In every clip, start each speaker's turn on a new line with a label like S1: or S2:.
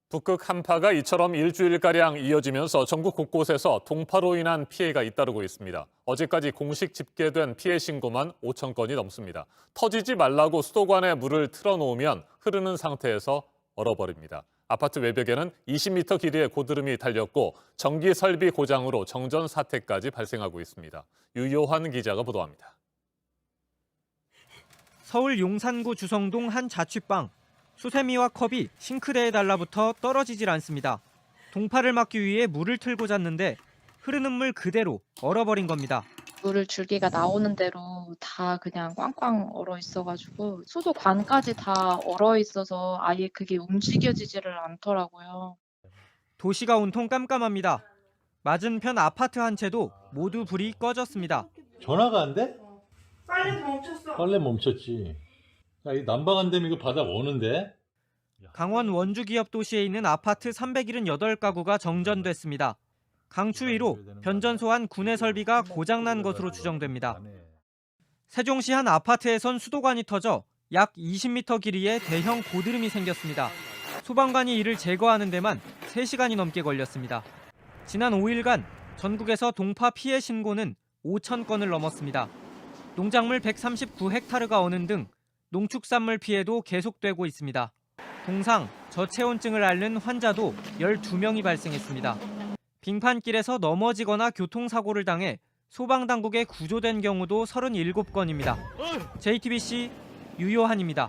S1: 북극 한파가 이처럼 일주일가량 이어지면서 전국 곳곳에서 동파로 인한 피해가 잇따르고 있습니다. 어제까지 공식 집계된 피해 신고만 5천 건이 넘습니다. 터지지 말라고 수도관에 물을 틀어놓으면 흐르는 상태에서 얼어버립니다. 아파트 외벽에는 20m 길이의 고드름이 달렸고 전기 설비 고장으로 정전 사태까지 발생하고 있습니다. 유요한 기자가 보도합니다.
S2: 서울 용산구 주성동 한 자취방. 수세미와 컵이 싱크대에 달라붙어 떨어지질 않습니다. 동파를 막기 위해 물을 틀고 잤는데 흐르는 물 그대로 얼어버린 겁니다.
S3: 물을 줄기가 나오는 대로 다 그냥 꽝꽝 얼어 있어가지고 수도관까지 다 얼어 있어서 아예 그게 움직여지지를 않더라고요.
S2: 도시가 온통 깜깜합니다. 맞은편 아파트 한 채도 모두 불이 꺼졌습니다.
S4: 전화가 안 돼?
S5: 빨래도 멈췄어.
S4: 빨래 멈췄지. 야, 이 난방 안 되면 이거 바다 오는데?
S2: 강원 원주 기업 도시에 있는 아파트 378가구가 정전됐습니다. 강추위로 변전소한 구내 설비가 고장난 것으로 추정됩니다. 세종시 한 아파트에선 수도관이 터져 약 20m 길이의 대형 고드름이 생겼습니다. 소방관이 이를 제거하는 데만 3시간이 넘게 걸렸습니다. 지난 5일간 전국에서 동파 피해 신고는 5천 건을 넘었습니다. 농작물 139헥타르가 어는 등 농축산물 피해도 계속되고 있습니다. 동상, 저체온증을 앓는 환자도 12명이 발생했습니다. 빙판길에서 넘어지거나 교통사고를 당해 소방당국에 구조된 경우도 37건입니다. JTBC 유요한입니다.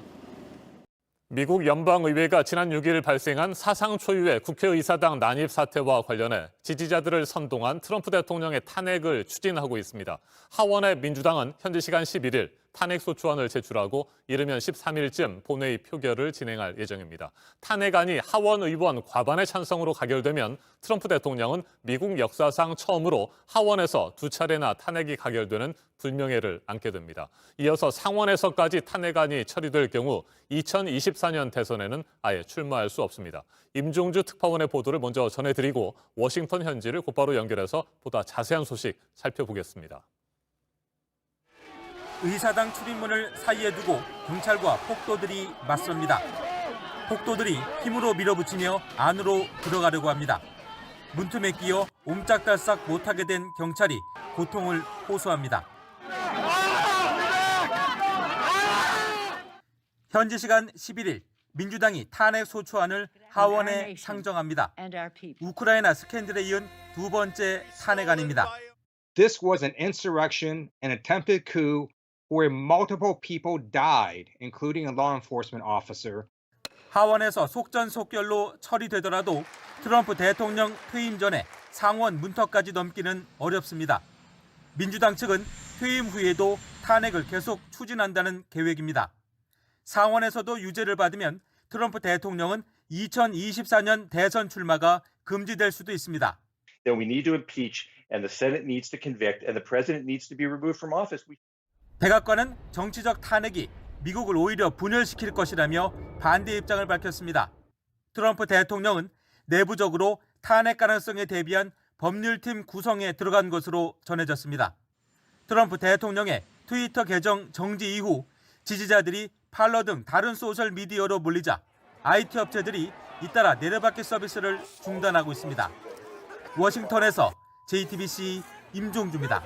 S1: 미국 연방의회가 지난 6일 발생한 사상 초유의 국회의사당 난입 사태와 관련해 지지자들을 선동한 트럼프 대통령의 탄핵을 추진하고 있습니다. 하원의 민주당은 현지 시간 11일 탄핵소추안을 제출하고 이르면 13일쯤 본회의 표결을 진행할 예정입니다. 탄핵안이 하원 의원 과반의 찬성으로 가결되면 트럼프 대통령은 미국 역사상 처음으로 하원에서 2차례나 탄핵이 가결되는 불명예를 안게 됩니다. 이어서 상원에서까지 탄핵안이 처리될 경우 2024년 대선에는 아예 출마할 수 없습니다. 임종주 특파원의 보도를 먼저 전해드리고 워싱턴 현지를 곧바로 연결해서 보다 자세한 소식 살펴보겠습니다.
S6: 의사당 출입문을 사이에 두고 경찰과 폭도들이 맞섭니다. 폭도들이 힘으로 밀어붙이며 안으로 들어가려고 합니다. 문틈에 끼어 옴짝달싹 못하게 된 경찰이 고통을 호소합니다. 현지 시간 11일 민주당이 탄핵 소추안을 하원에 상정합니다. 우크라이나 스캔들에 이은 두 번째 탄핵안입니다.
S7: This was an insurrection, an attempted coup where multiple people died, including a law enforcement officer.
S6: 하원에서 속전속결로 처리되더라도 트럼프 대통령 퇴임 전에 상원 문턱까지 넘기는 어렵습니다. 민주당 측은 퇴임 후에도 탄핵을 계속 추진한다는 계획입니다. 상원에서도 유죄를 받으면 트럼프 대통령은 2024년 대선 출마가 금지될 수도 있습니다.
S8: Then we need to impeach, and the Senate needs to convict, and the president needs to be removed from office.
S6: 백악관은 정치적 탄핵이 미국을 오히려 분열시킬 것이라며 반대 입장을 밝혔습니다. 트럼프 대통령은 내부적으로 탄핵 가능성에 대비한 법률팀 구성에 들어간 것으로 전해졌습니다. 트럼프 대통령의 트위터 계정 정지 이후 지지자들이 팔러 등 다른 소셜미디어로 몰리자 IT 업체들이 잇따라 내려받기 서비스를 중단하고 있습니다. 워싱턴에서 JTBC 임종주입니다.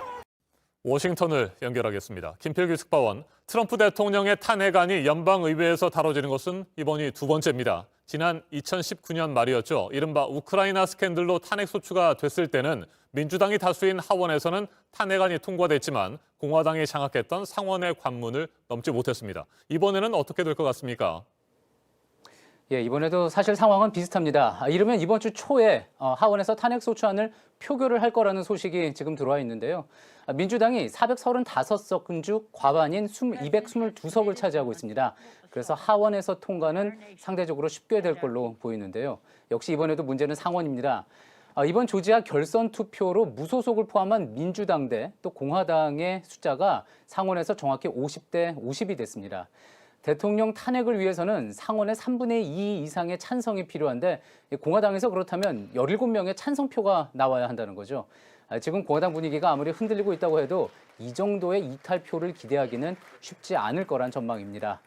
S1: 워싱턴을 연결하겠습니다. 김필규 특파원, 트럼프 대통령의 탄핵안이 연방의회에서 다뤄지는 것은 이번이 두 번째입니다. 지난 2019년 말이었죠. 이른바 우크라이나 스캔들로 탄핵 소추가 됐을 때는 민주당이 다수인 하원에서는 탄핵안이 통과됐지만 공화당이 장악했던 상원의 관문을 넘지 못했습니다. 이번에는 어떻게 될 것 같습니까?
S9: 예, 이번에도 사실 상황은 비슷합니다. 이르면 이번 주 초에 하원에서 탄핵 소추안을 표결을 할 거라는 소식이 지금 들어와 있는데요. 민주당이 435석 중 과반인 222석을 차지하고 있습니다. 그래서 하원에서 통과는 상대적으로 쉽게 될 걸로 보이는데요. 역시 이번에도 문제는 상원입니다. 이번 조지아 결선 투표로 무소속을 포함한 민주당 대 또 공화당의 숫자가 상원에서 정확히 50대 50이 됐습니다. 대통령 탄핵을 위해서는 상원의 3분의 2 이상의 찬성이 필요한데 공화당에서 그렇다면 17명의 찬성표가 나와야 한다는 거죠. 지금 공화당 분위기가 아무리 흔들리고 있다고 해도 이 정도의 이탈표를 기대하기는 쉽지 않을 거란 전망입니다.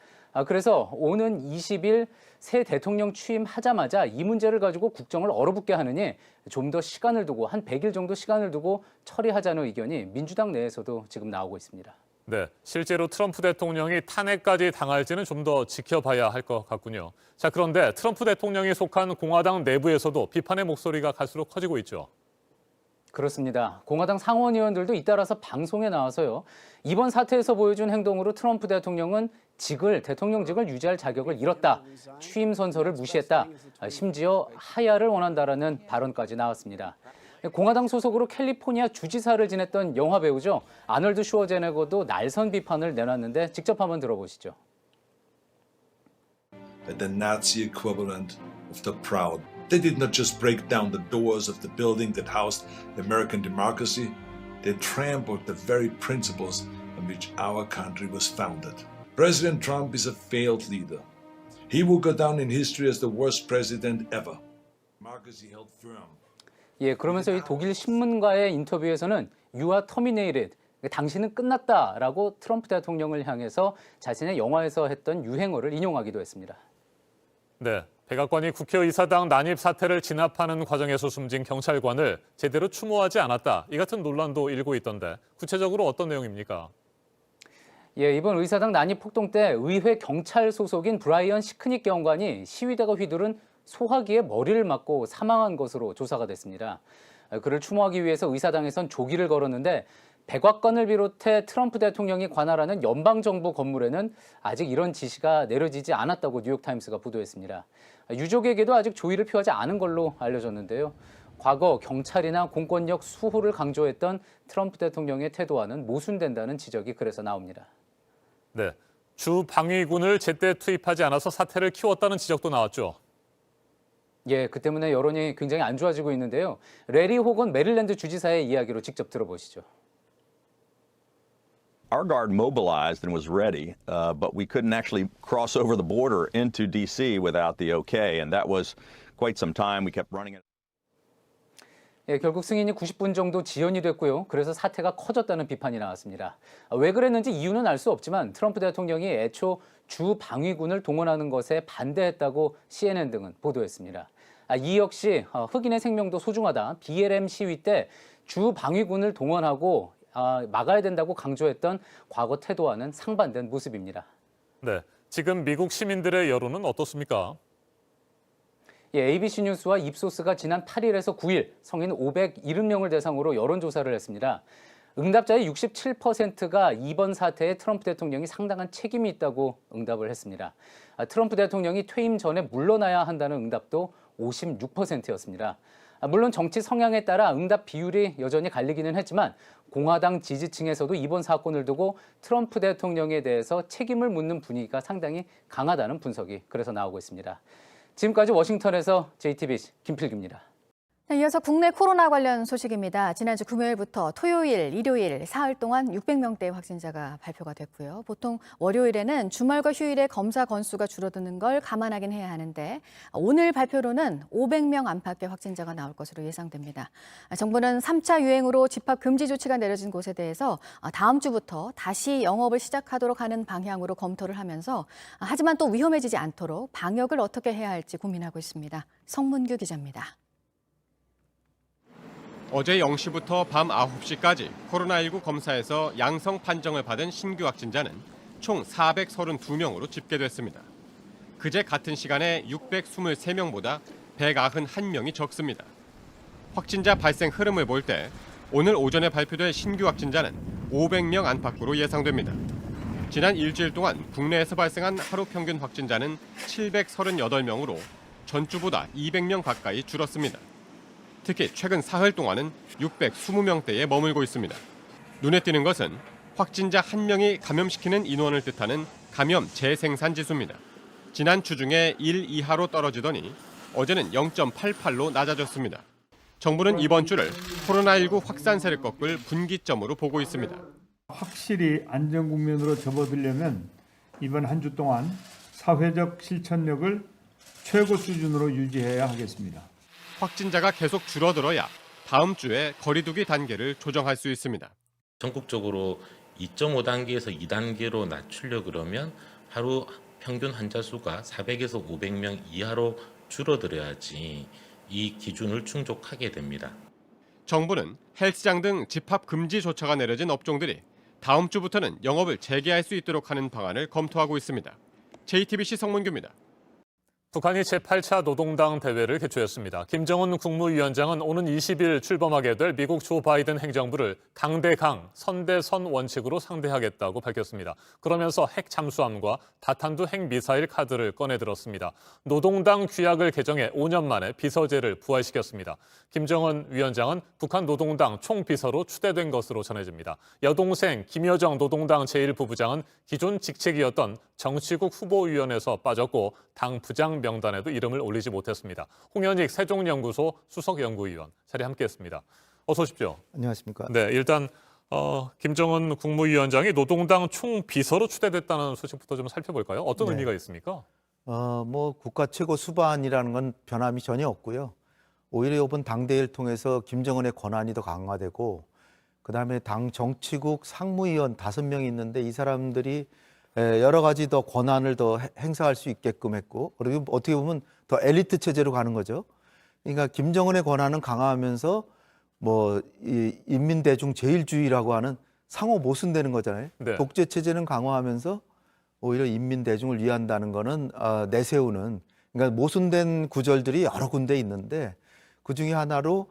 S9: 그래서 오는 20일 새 대통령 취임하자마자 이 문제를 가지고 국정을 얼어붙게 하느니 좀 더 시간을 두고 한 100일 정도 시간을 두고 처리하자는 의견이 민주당 내에서도 지금 나오고 있습니다.
S1: 네, 실제로 트럼프 대통령이 탄핵까지 당할지는 좀 더 지켜봐야 할 것 같군요. 자, 그런데 트럼프 대통령이 속한 공화당 내부에서도 비판의 목소리가 갈수록 커지고 있죠.
S9: 그렇습니다. 공화당 상원의원들도 잇따라서 방송에 나와서요. 이번 사태에서 보여준 행동으로 트럼프 대통령은 대통령직을 유지할 자격을 잃었다. 취임 선서를 무시했다. 심지어 하야를 원한다라는 발언까지 나왔습니다. 공화당 소속으로 캘리포니아 주지사를 지냈던 영화 배우죠. 아놀드 슈워제네거도 날선 비판을 내놨는데 직접 한번 들어보시죠.
S10: The Nazi equivalent of the proud. They did not just break down the doors of the building that housed American democracy. They trampled the very principles on which our country was founded. President Trump is a failed leader. He will go down in history as the worst president ever. Democracy held firm.
S9: 예, 그러면서 이 독일 신문과의 인터뷰에서는 You are terminated. 당신은 끝났다라고 트럼프 대통령을 향해서 자신의 영화에서 했던 유행어를 인용하기도 했습니다.
S1: 네, 백악관이 국회의사당 난입 사태를 진압하는 과정에서 숨진 경찰관을 제대로 추모하지 않았다. 이 같은 논란도 일고 있던데 구체적으로 어떤 내용입니까?
S9: 예, 이번 의사당 난입 폭동 때 의회 경찰 소속인 브라이언 시크닉 경관이 시위대가 휘두른 소화기에 머리를 맞고 사망한 것으로 조사가 됐습니다. 그를 추모하기 위해서 의사당에선 조기를 걸었는데 백악관을 비롯해 트럼프 대통령이 관할하는 연방정부 건물에는 아직 이런 지시가 내려지지 않았다고 뉴욕타임스가 보도했습니다. 유족에게도 아직 조의를 표하지 않은 걸로 알려졌는데요. 과거 경찰이나 공권력 수호를 강조했던 트럼프 대통령의 태도와는 모순된다는 지적이 그래서 나옵니다.
S1: 네, 주 방위군을 제때 투입하지 않아서 사태를 키웠다는 지적도 나왔죠.
S9: 예, 그 때문에 여론이 굉장히 안 좋아지고 있는데요. 레리 호건 메릴랜드 주지사의 이야기로 직접 들어보시죠.
S11: Our guard mobilized and was ready, but we couldn't actually cross over the border into D.C. without the okay, and that was quite some time. We kept running it.
S9: 예, 결국 승인이 90분 정도 지연이 됐고요. 그래서 사태가 커졌다는 비판이 나왔습니다. 왜 그랬는지 이유는 알 수 없지만 트럼프 대통령이 애초 주 방위군을 동원하는 것에 반대했다고 CNN 등은 보도했습니다. 이 역시 흑인의 생명도 소중하다. BLM 시위 때 주 방위군을 동원하고 막아야 된다고 강조했던 과거 태도와는 상반된 모습입니다.
S1: 네, 지금 미국 시민들의 여론은 어떻습니까?
S9: 예, ABC 뉴스와 입소스가 지난 8일에서 9일 성인 570명을 대상으로 여론조사를 했습니다. 응답자의 67%가 이번 사태에 트럼프 대통령이 상당한 책임이 있다고 응답을 했습니다. 트럼프 대통령이 퇴임 전에 물러나야 한다는 응답도 56%였습니다. 물론 정치 성향에 따라 응답 비율이 여전히 갈리기는 했지만 공화당 지지층에서도 이번 사건을 두고 트럼프 대통령에 대해서 책임을 묻는 분위기가 상당히 강하다는 분석이 그래서 나오고 있습니다. 지금까지 워싱턴에서 JTBC 김필규입니다.
S12: 네, 이어서 국내 코로나 관련 소식입니다. 지난주 금요일부터 토요일, 일요일 사흘 동안 600명대 확진자가 발표가 됐고요. 보통 월요일에는 주말과 휴일에 검사 건수가 줄어드는 걸 감안하긴 해야 하는데 오늘 발표로는 500명 안팎의 확진자가 나올 것으로 예상됩니다. 정부는 3차 유행으로 집합 금지 조치가 내려진 곳에 대해서 다음 주부터 다시 영업을 시작하도록 하는 방향으로 검토를 하면서 하지만 또 위험해지지 않도록 방역을 어떻게 해야 할지 고민하고 있습니다. 성문규 기자입니다.
S13: 어제 0시부터 밤 9시까지 코로나19 검사에서 양성 판정을 받은 신규 확진자는 총 432명으로 집계됐습니다. 그제 같은 시간에 623명보다 191명이 적습니다. 확진자 발생 흐름을 볼 때 오늘 오전에 발표될 신규 확진자는 500명 안팎으로 예상됩니다. 지난 일주일 동안 국내에서 발생한 하루 평균 확진자는 738명으로 전주보다 200명 가까이 줄었습니다. 특히 최근 사흘 동안은 620명대에 머물고 있습니다. 눈에 띄는 것은 확진자 1명이 감염시키는 인원을 뜻하는 감염 재생산 지수입니다. 지난 주 중에 1 이하로 떨어지더니 어제는 0.88로 낮아졌습니다. 정부는 이번 주를 코로나19 확산세를 꺾을 분기점으로 보고 있습니다.
S14: 확실히 안전 국면으로 접어들려면 이번 한 주 동안 사회적 실천력을 최고 수준으로 유지해야 하겠습니다.
S13: 확진자가 계속 줄어들어야 다음 주에 거리두기 단계를 조정할 수 있습니다.
S15: 전국적으로 2.5단계에서 2단계로 낮추려 그러면 하루 평균 환자 수가 400에서 500명 이하로 줄어들어야지 이 기준을 충족하게 됩니다.
S13: 정부는 헬스장 등 집합 금지 조처가 내려진 업종들이 다음 주부터는 영업을 재개할 수 있도록 하는 방안을 검토하고 있습니다. JTBC 성문규입니다.
S1: 북한이 제8차 노동당 대회를 개최했습니다. 김정은 국무위원장은 오는 20일 출범하게 될 미국 조 바이든 행정부를 강대강, 선대선 원칙으로 상대하겠다고 밝혔습니다. 그러면서 핵 잠수함과 다탄두 핵미사일 카드를 꺼내들었습니다. 노동당 규약을 개정해 5년 만에 비서제를 부활시켰습니다. 김정은 위원장은 북한 노동당 총비서로 추대된 것으로 전해집니다. 여동생 김여정 노동당 제1부부장은 기존 직책이었던 정치국 후보위원회에서 빠졌고 당 부장 명단에도 이름을 올리지 못했습니다. 홍현익 세종연구소 수석연구위원 자리에 함께했습니다. 어서 오십시오.
S16: 안녕하십니까.
S1: 네, 일단 김정은 국무위원장이 노동당 총비서로 추대됐다는 소식부터 좀 살펴볼까요? 어떤 의미가 있습니까?
S16: 뭐 국가 최고 수반이라는 건 변함이 전혀 없고요. 오히려 이번 당대회를 통해서 김정은의 권한이 더 강화되고 그다음에 당 정치국 상무위원 5명이 있는데 이 사람들이 여러 가지 더 권한을 더 행사할 수 있게끔 했고 그리고 어떻게 보면 더 엘리트 체제로 가는 거죠. 그러니까 김정은의 권한은 강화하면서 뭐 이 인민대중 제일주의라고 하는 상호 모순되는 거잖아요.
S1: 네.
S16: 독재 체제는 강화하면서 오히려 인민대중을 위한다는 거는 내세우는 그러니까 모순된 구절들이 여러 군데 있는데 그 중에 하나로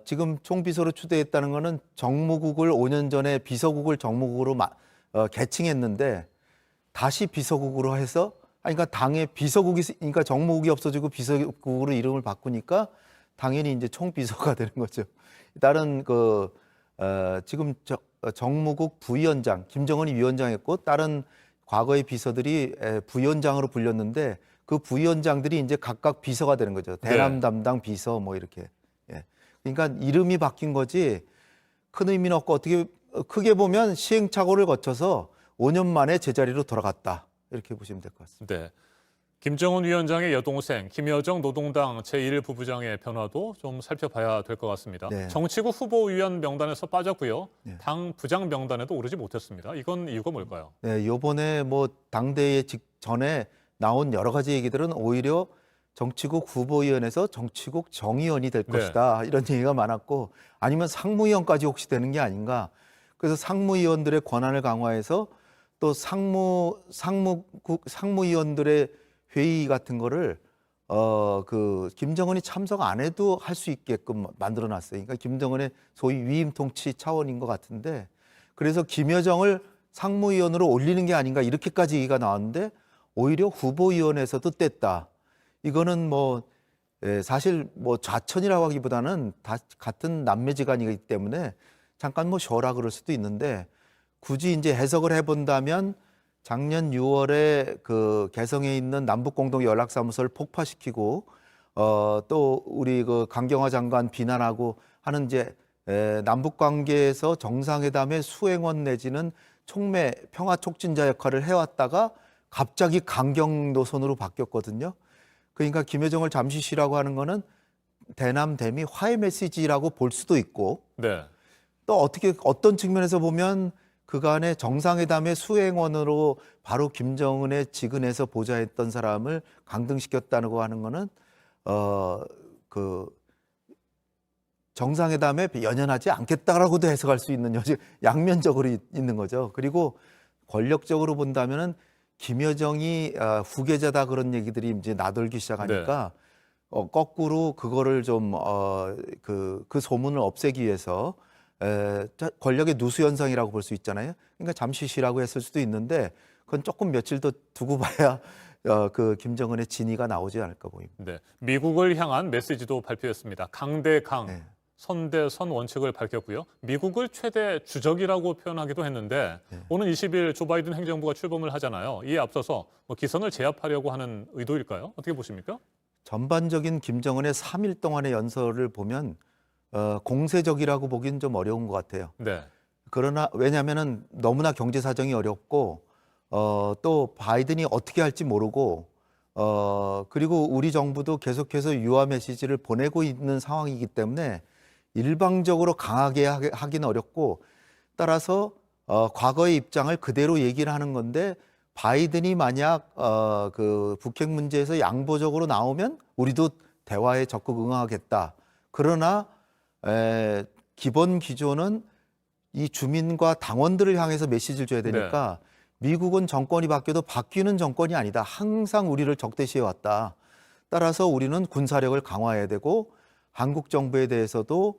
S16: 지금 총비서로 추대했다는 거는 정무국을 5년 전에 비서국을 정무국으로 개칭했는데 다시 비서국으로 해서 그러니까 당의 비서국이 그러니까 정무국이 없어지고 비서국으로 이름을 바꾸니까 당연히 이제 총비서가 되는 거죠. 다른 지금 정무국 부위원장 김정은이 위원장했고 다른 과거의 비서들이 부위원장으로 불렸는데 그 부위원장들이 이제 각각 비서가 되는 거죠. 대남 담당 비서 뭐 이렇게. 예. 그러니까 이름이 바뀐 거지 큰 의미는 없고 어떻게 크게 보면 시행착오를 거쳐서 5년 만에 제자리로 돌아갔다. 이렇게 보시면 될 것 같습니다.
S1: 네. 김정은 위원장의 여동생 김여정 노동당 제1부부장의 변화도 좀 살펴봐야 될 것 같습니다.
S16: 네.
S1: 정치국 후보위원 명단에서 빠졌고요.
S16: 네.
S1: 당 부장 명단에도 오르지 못했습니다. 이건 이유가 뭘까요?
S16: 네, 요번에 뭐 당대회 직전에 나온 여러 가지 얘기들은 오히려 정치국 후보위원회에서 정치국 정의원이 될 것이다. 이런 얘기가 많았고 아니면 상무위원까지 혹시 되는 게 아닌가. 그래서 상무위원들의 권한을 강화해서 또 상무위원들의 회의 같은 거를 김정은이 참석 안 해도 할 수 있게끔 만들어 놨어요. 그러니까 김정은의 소위 위임 통치 차원인 것 같은데 그래서 김여정을 상무위원으로 올리는 게 아닌가 이렇게까지 얘기가 나왔는데 오히려 후보위원회에서도 뗐다. 이거는 뭐 사실 뭐 좌천이라고 하기보다는 다 같은 남매지간이기 때문에 잠깐 뭐 쉬어라 그럴 수도 있는데 굳이 이제 해석을 해본다면 작년 6월에 그 개성에 있는 남북공동연락사무소를 폭파시키고 또 우리 그 강경화 장관 비난하고 하는 이제 남북 관계에서 정상회담의 수행원 내지는 촉매 평화 촉진자 역할을 해왔다가 갑자기 강경 노선으로 바뀌었거든요. 그러니까 김여정을 잠시 쉬라고 하는 거는 대남 대미 화해 메시지라고 볼 수도 있고
S1: 네.
S16: 또 어떤 측면에서 보면 그간의 정상회담의 수행원으로 바로 김정은의 직은에서 보좌했던 사람을 강등시켰다고 하는 거는 정상회담에 연연하지 않겠다라고도 해석할 수 있는 양면적으로 있는 거죠. 그리고 권력적으로 본다면은 김여정이 후계자다 그런 얘기들이 이제 나돌기 시작하니까 거꾸로 그거를 좀 그 소문을 없애기 위해서 권력의 누수 현상이라고 볼 수 있잖아요. 그러니까 잠시 쉬라고 했을 수도 있는데 그건 조금 며칠 더 두고 봐야 그 김정은의 진위가 나오지 않을까 보입니다.
S1: 네. 미국을 향한 메시지도 발표했습니다. 강대강, 선대선 원칙을 밝혔고요. 미국을 최대 주적이라고 표현하기도 했는데 오는 20일 조 바이든 행정부가 출범을 하잖아요. 이에 앞서서 뭐 기선을 제압하려고 하는 의도일까요? 어떻게 보십니까?
S16: 전반적인 김정은의 3일 동안의 연설을 보면 공세적이라고 보기는 좀 어려운 것 같아요.
S1: 네.
S16: 그러나 왜냐하면은 너무나 경제 사정이 어렵고 또 바이든이 어떻게 할지 모르고 그리고 우리 정부도 계속해서 유화 메시지를 보내고 있는 상황이기 때문에 일방적으로 강하게 하기는 어렵고 따라서 과거의 입장을 그대로 얘기를 하는 건데 바이든이 만약 그 북핵 문제에서 양보적으로 나오면 우리도 대화에 적극 응하겠다. 그러나 기본 기조는 이 주민과 당원들을 향해서 메시지를 줘야 되니까 미국은 정권이 바뀌어도 바뀌는 정권이 아니다. 항상 우리를 적대시해 왔다. 따라서 우리는 군사력을 강화해야 되고 한국 정부에 대해서도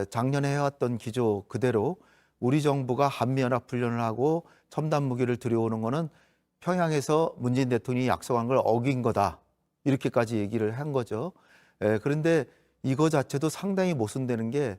S16: 작년에 해왔던 기조 그대로 우리 정부가 한미연합훈련을 하고 첨단 무기를 들여오는 거는 평양에서 문재인 대통령이 약속한 걸 어긴 거다. 이렇게까지 얘기를 한 거죠. 그런데 이거 자체도 상당히 모순되는 게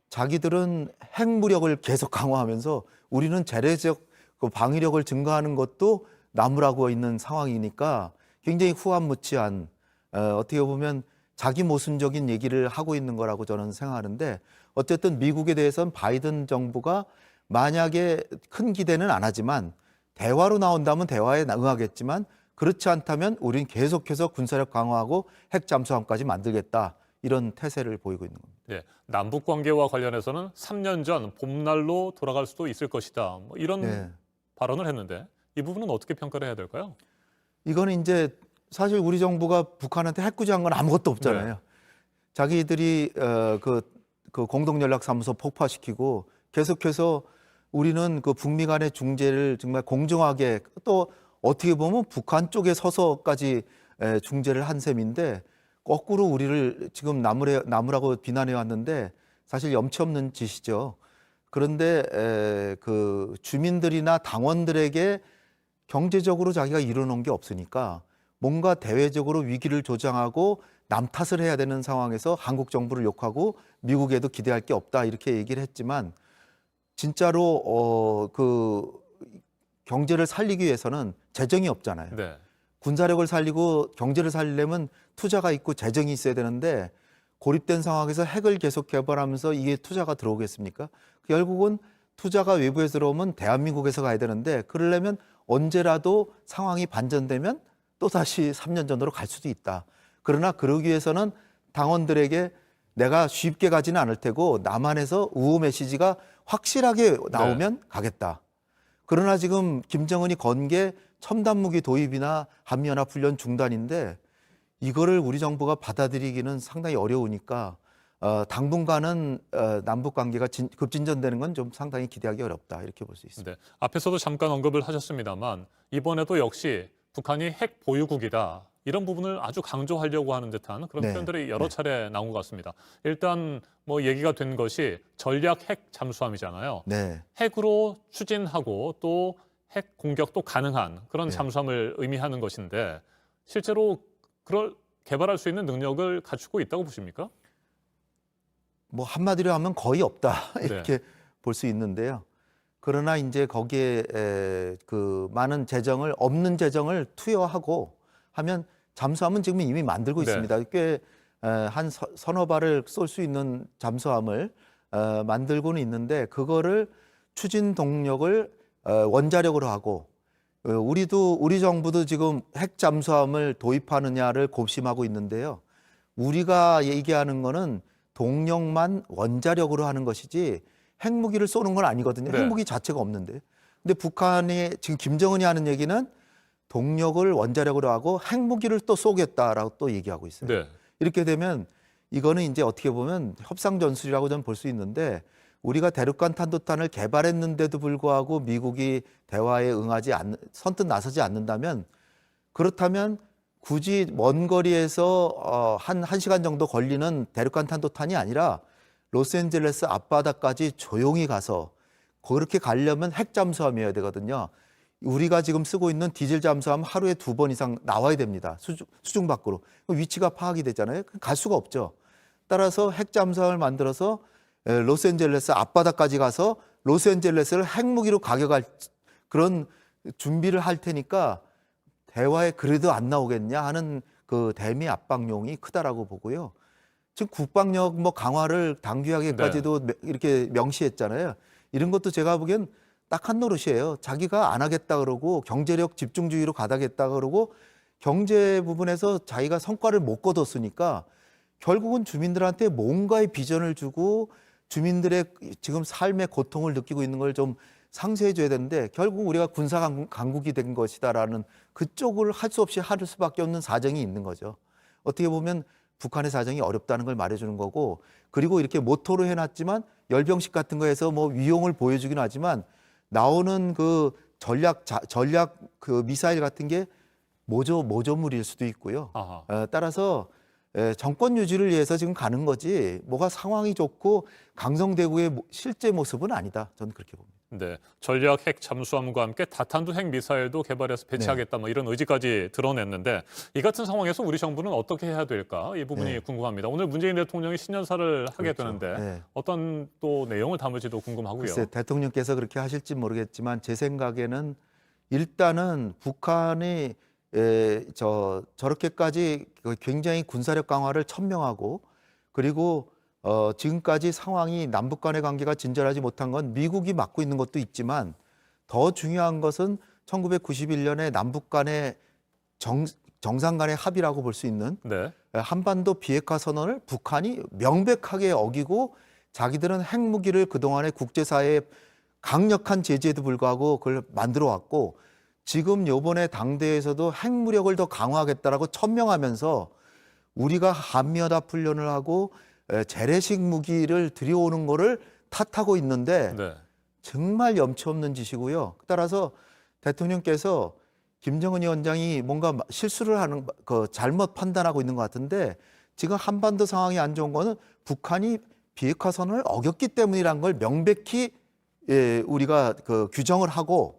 S16: 자기들은 핵무력을 계속 강화하면서 우리는 재래적 방위력을 증가하는 것도 나무라고 있는 상황이니까 굉장히 후한무치한 어떻게 보면 자기 모순적인 얘기를 하고 있는 거라고 저는 생각하는데 어쨌든 미국에 대해서는 바이든 정부가 만약에 큰 기대는 안 하지만 대화로 나온다면 대화에 응하겠지만 그렇지 않다면 우리는 계속해서 군사력 강화하고 핵 잠수함까지 만들겠다. 이런 태세를 보이고 있는 겁니다.
S1: 네, 남북 관계와 관련해서는 3년 전 봄날로 돌아갈 수도 있을 것이다. 뭐 이런 발언을 했는데 이 부분은 어떻게 평가를 해야 될까요?
S16: 이거는 이제 사실 우리 정부가 북한한테 핵구제한 건 아무것도 없잖아요. 자기들이 그 공동연락사무소 폭파시키고 계속해서 우리는 그 북미 간의 중재를 정말 공정하게 또 어떻게 보면 북한 쪽에 서서까지 중재를 한 셈인데 거꾸로 우리를 지금 나무라고 비난해 왔는데 사실 염치 없는 짓이죠. 그런데 그 주민들이나 당원들에게 경제적으로 자기가 이뤄놓은 게 없으니까 뭔가 대외적으로 위기를 조장하고 남 탓을 해야 되는 상황에서 한국 정부를 욕하고 미국에도 기대할 게 없다 이렇게 얘기를 했지만 진짜로 그 경제를 살리기 위해서는 재정이 없잖아요. 군사력을 살리고 경제를 살리려면 투자가 있고 재정이 있어야 되는데 고립된 상황에서 핵을 계속 개발하면서 이게 투자가 들어오겠습니까? 결국은 투자가 외부에서 들어오면 대한민국에서 가야 되는데 그러려면 언제라도 상황이 반전되면 또다시 3년 전으로 갈 수도 있다. 그러나 그러기 위해서는 당원들에게 내가 쉽게 가지는 않을 테고 남한에서 우호 메시지가 확실하게 나오면 가겠다. 그러나 지금 김정은이 건 게 첨단무기 도입이나 한미연합훈련 중단인데 이거를 우리 정부가 받아들이기는 상당히 어려우니까 당분간은 남북 관계가 급진전되는 건 좀 상당히 기대하기 어렵다 이렇게 볼 수 있습니다.
S1: 앞에서도 잠깐 언급을 하셨습니다만 이번에도 역시 북한이 핵 보유국이다. 이런 부분을 아주 강조하려고 하는 듯한 그런 표현들이 여러 차례 나온 것 같습니다. 일단 뭐 얘기가 된 것이 전략 핵 잠수함이잖아요. 핵으로 추진하고 또 핵 공격도 가능한 그런 잠수함을 의미하는 것인데 실제로 그걸 개발할 수 있는 능력을 갖추고 있다고 보십니까?
S16: 뭐 한마디로 하면 거의 없다 이렇게 볼 수 있는데요. 그러나 이제 거기에 그 많은 재정을 없는 재정을 투여하고 하면 잠수함은 지금 이미 만들고 있습니다. 꽤 한 서너 발을 쏠 수 있는 잠수함을 만들고는 있는데 그거를 추진 동력을 원자력으로 하고 우리 정부도 지금 핵 잠수함을 도입하느냐를 고심하고 있는데요. 우리가 얘기하는 거는 동력만 원자력으로 하는 것이지 핵무기를 쏘는 건 아니거든요. 핵무기 자체가 없는데. 근데 북한이 지금 김정은이 하는 얘기는 동력을 원자력으로 하고 핵무기를 또 쏘겠다라고 또 얘기하고 있어요. 이렇게 되면 이거는 이제 어떻게 보면 협상 전술이라고 저는 볼 수 있는데 우리가 대륙간 탄도탄을 개발했는데도 불구하고 미국이 대화에 선뜻 나서지 않는다면 그렇다면 굳이 먼 거리에서 한 1시간 정도 걸리는 대륙간 탄도탄이 아니라 로스앤젤레스 앞바다까지 조용히 가서 그렇게 가려면 핵 잠수함이어야 되거든요. 우리가 지금 쓰고 있는 디젤 잠수함 하루에 2번 이상 나와야 됩니다. 수중 밖으로. 위치가 파악이 되잖아요. 갈 수가 없죠. 따라서 핵 잠수함을 만들어서 로스앤젤레스 앞바다까지 가서 로스앤젤레스를 핵무기로 가격할 그런 준비를 할 테니까 대화에 그래도 안 나오겠냐 하는 그 대미 압박용이 크다라고 보고요. 지금 국방력 뭐 강화를 당귀하게까지도 이렇게 명시했잖아요. 이런 것도 제가 보기엔 딱 한 노릇이에요. 자기가 안 하겠다 그러고 경제력 집중주의로 가다겠다 그러고 경제 부분에서 자기가 성과를 못 거뒀으니까 결국은 주민들한테 뭔가의 비전을 주고 주민들의 지금 삶의 고통을 느끼고 있는 걸 좀 상쇄해줘야 되는데 결국 우리가 군사 강국이 된 것이다라는 그쪽을 할 수 없이 할 수밖에 없는 사정이 있는 거죠. 어떻게 보면 북한의 사정이 어렵다는 걸 말해주는 거고, 그리고 이렇게 모토로 해놨지만 열병식 같은 거에서 뭐 위용을 보여주긴 하지만 나오는 그 전략 그 미사일 같은 게 모조물일 수도 있고요. 따라서 정권 유지를 위해서 지금 가는 거지 뭐가 상황이 좋고 강성대구의 실제 모습은 아니다. 저는 그렇게 봅니다.
S1: 네, 전략 핵 잠수함과 함께 다탄두 핵 미사일도 개발해서 배치하겠다 뭐 이런 의지까지 드러냈는데 이 같은 상황에서 우리 정부는 어떻게 해야 될까? 이 부분이 궁금합니다. 오늘 문재인 대통령이 신년사를 하게 되는데 어떤 또 내용을 담을지도 궁금하고요.
S16: 글쎄, 대통령께서 그렇게 하실지 모르겠지만 제 생각에는 일단은 북한이 저렇게까지 굉장히 군사력 강화를 천명하고, 그리고 지금까지 상황이 남북 간의 관계가 진전하지 못한 건 미국이 맡고 있는 것도 있지만 더 중요한 것은 1991년에 남북 간의 정상 간의 합의라고 볼 수 있는 한반도 비핵화 선언을 북한이 명백하게 어기고 자기들은 핵무기를 그동안의 국제사회에 강력한 제재에도 불구하고 그걸 만들어 왔고, 지금 요번에 당대에서도 핵무력을 더 강화하겠다라고 천명하면서 우리가 한미연합 훈련을 하고 재래식 무기를 들여오는 거를 탓하고 있는데 정말 염치 없는 짓이고요. 따라서 대통령께서 김정은 위원장이 뭔가 실수를 하는 잘못 판단하고 있는 것 같은데, 지금 한반도 상황이 안 좋은 거는 북한이 비핵화 선언을 어겼기 때문이란 걸 명백히 우리가 규정을 하고,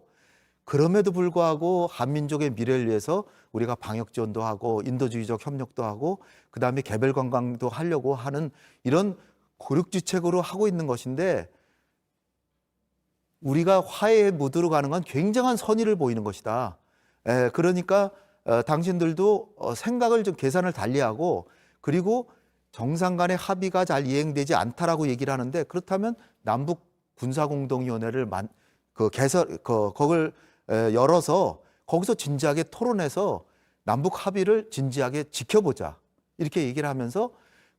S16: 그럼에도 불구하고 한민족의 미래를 위해서 우리가 방역 지원도 하고 인도주의적 협력도 하고 그다음에 개별 관광도 하려고 하는 이런 고륙지책으로 하고 있는 것인데, 우리가 화해의 무드로 가는 건 굉장한 선의를 보이는 것이다. 그러니까 당신들도 생각을 좀 계산을 달리하고, 그리고 정상 간의 합의가 잘 이행되지 않다라고 얘기를 하는데, 그렇다면 남북 군사공동위원회를 그걸 열어서 거기서 진지하게 토론해서 남북 합의를 진지하게 지켜보자, 이렇게 얘기를 하면서,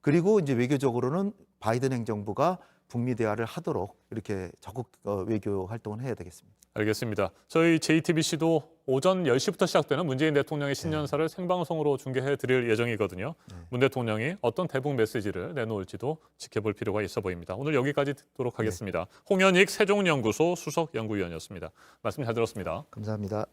S16: 그리고 이제 외교적으로는 바이든 행정부가 북미 대화를 하도록 이렇게 적극 외교 활동을 해야 되겠습니다.
S1: 알겠습니다. 저희 JTBC도 오전 10시부터 시작되는 문재인 대통령의 신년사를 생방송으로 중계해 드릴 예정이거든요. 문 대통령이 어떤 대북 메시지를 내놓을지도 지켜볼 필요가 있어 보입니다. 오늘 여기까지 듣도록 하겠습니다. 홍현익 세종연구소 수석연구위원이었습니다. 말씀 잘 들었습니다.
S16: 감사합니다.